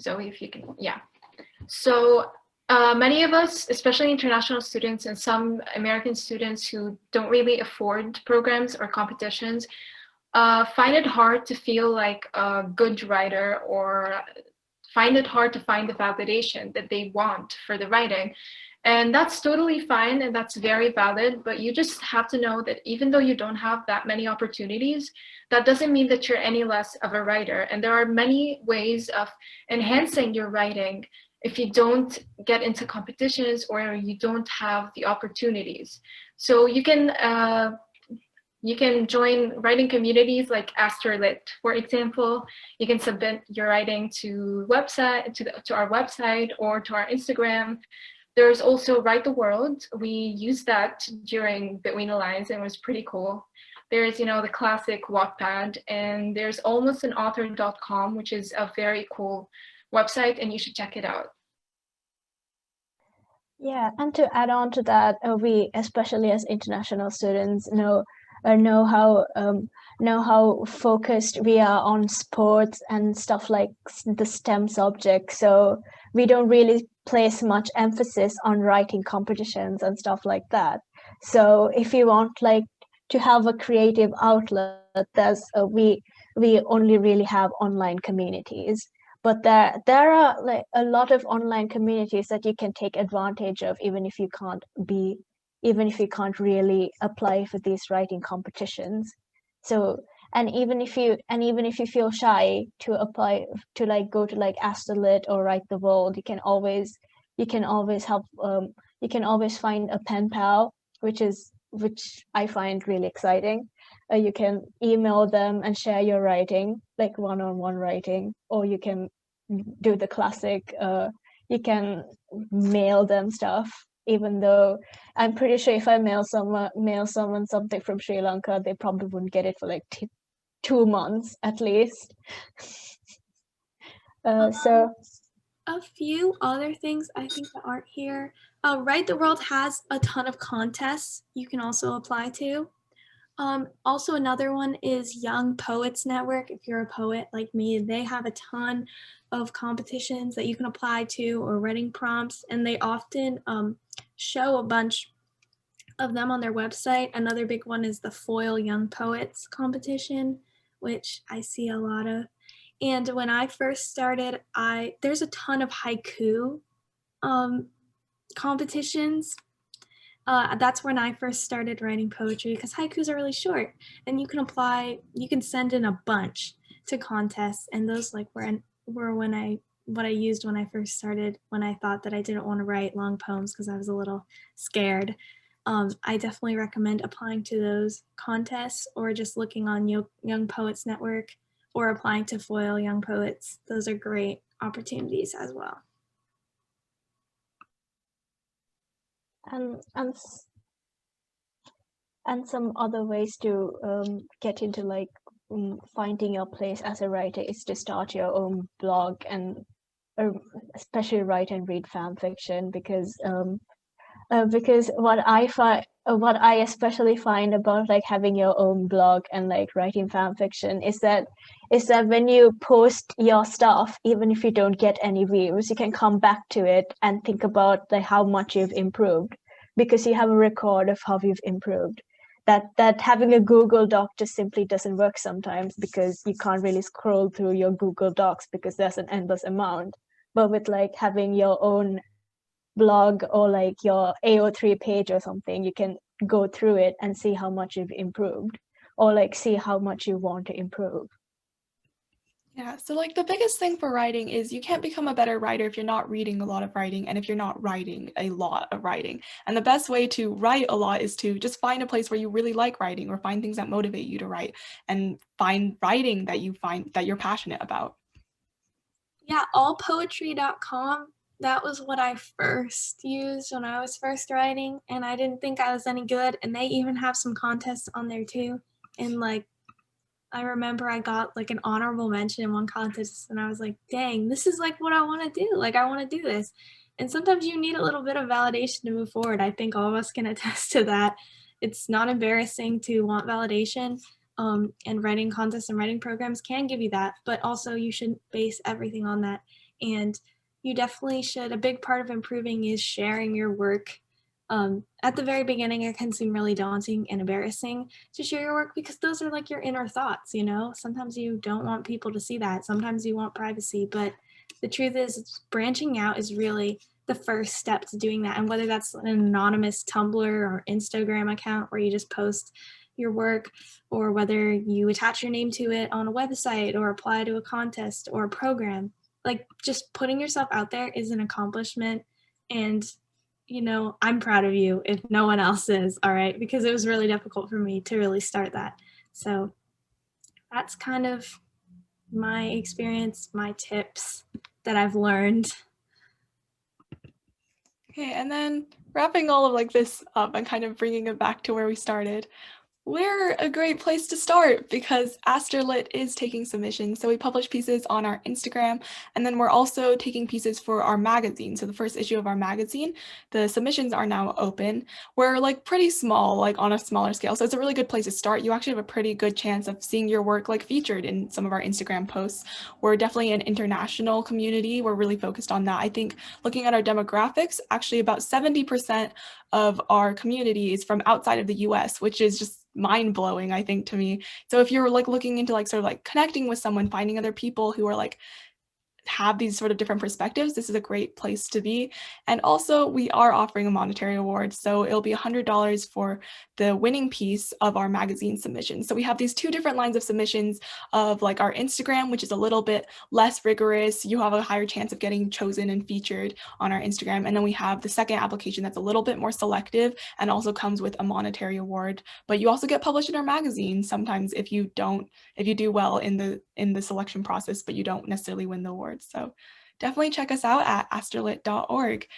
Zoe, if you can, yeah. So many of us, especially international students and some American students who don't really afford programs or competitions, find it hard to feel like a good writer, or find it hard to find the validation that they want for the writing. And that's totally fine, and that's very valid, but you just have to know that even though you don't have that many opportunities, that doesn't mean that you're any less of a writer. And there are many ways of enhancing your writing if you don't get into competitions or you don't have the opportunities. So you can join writing communities like AsterLit, for example. You can submit your writing to our website or to our Instagram. There's also Write the World. We used that during Between the Lines and it was pretty cool. There's, the classic Wattpad, and there's almostanauthor.com, which is a very cool website, and you should check it out. Yeah, and to add on to that, we, especially as international students, know how focused we are on sports and stuff like the STEM subjects. So we don't really place much emphasis on writing competitions and stuff like that. So if you want to have a creative outlet, there's we only really have online communities. But there are a lot of online communities that you can take advantage of, even if you can't really apply for these writing competitions. So even if you feel shy to apply to go to AsterLit or Write the World, you can always find a pen pal, which I find really exciting. You can email them and share your writing, like one-on-one writing, or you can do the classic, you can mail them stuff, even though I'm pretty sure if I mail someone something from Sri Lanka, they probably wouldn't get it for 2 months at least. So a few other things I think that aren't here. Write the World has a ton of contests you can also apply to. Also, another one is Young Poets Network. If you're a poet like me, they have a ton of competitions that you can apply to, or writing prompts, and they often show a bunch of them on their website. Another big one is the Foil Young Poets competition, which I see a lot of. And when I first started, there's a ton of haiku competitions. That's when I first started writing poetry, because haikus are really short and you can send in a bunch to contests, and those were what I used when I first started, when I thought that I didn't want to write long poems because I was a little scared. I definitely recommend applying to those contests, or just looking on Young Poets Network, or applying to Foil Young Poets. Those are great opportunities as well. And some other ways to get into finding your place as a writer is to start your own blog, and especially write and read fan fiction, because what I especially find about having your own blog and writing fan fiction is that when you post your stuff, even if you don't get any views, you can come back to it and think about how much you've improved, because you have a record of how you've improved. That having a Google Doc just simply doesn't work sometimes, because you can't really scroll through your Google Docs because there's an endless amount. But with having your own blog or your AO3 page or something, you can go through it and see how much you've improved, or see how much you want to improve. Yeah, so the biggest thing for writing is you can't become a better writer if you're not reading a lot of writing, and if you're not writing a lot of writing. And the best way to write a lot is to just find a place where you really like writing, or find things that motivate you to write, and find writing that you find that you're passionate about. Yeah, allpoetry.com. That was what I first used when I was first writing, and I didn't think I was any good. And they even have some contests on there too. And I remember I got an honorable mention in one contest, and I was like, dang, this is what I want to do. I want to do this. And sometimes you need a little bit of validation to move forward. I think all of us can attest to that. It's not embarrassing to want validation, and writing contests and writing programs can give you that, but also you shouldn't base everything on that. And you definitely should. A big part of improving is sharing your work. At the very beginning, it can seem really daunting and embarrassing to share your work because those are like your inner thoughts, you know? Sometimes you don't want people to see that. Sometimes you want privacy, but the truth is branching out is really the first step to doing that. And whether that's an anonymous Tumblr or Instagram account where you just post your work, or whether you attach your name to it on a website or apply to a contest or a program, like just putting yourself out there is an accomplishment. And you know, I'm proud of you if no one else is, all right? Because it was really difficult for me to really start that. So that's kind of my experience, my tips that I've learned. Okay, and then wrapping all of like this up and kind of bringing it back to where we started, we're a great place to start because AsterLit is taking submissions. So we publish pieces on our Instagram, and then we're also taking pieces for our magazine. So the first issue of our magazine, the submissions are now open. We're like pretty small, like on a smaller scale. So it's a really good place to start. You actually have a pretty good chance of seeing your work like featured in some of our Instagram posts. We're definitely an international community. We're really focused on that. I think looking at our demographics, actually about 70% of our community is from outside of the US, which is just mind-blowing, I think, to me. So if you're like looking into like sort of like connecting with someone, finding other people who are like have these sort of different perspectives, this is a great place to be. And also we are offering a monetary award. So it'll be $100 for the winning piece of our magazine submission. So we have these two different lines of submissions of like our Instagram, which is a little bit less rigorous. You have a higher chance of getting chosen and featured on our Instagram. And then we have the second application that's a little bit more selective and also comes with a monetary award. But you also get published in our magazine sometimes if you do well in the selection process, but you don't necessarily win the award. So definitely check us out at asterlit.org.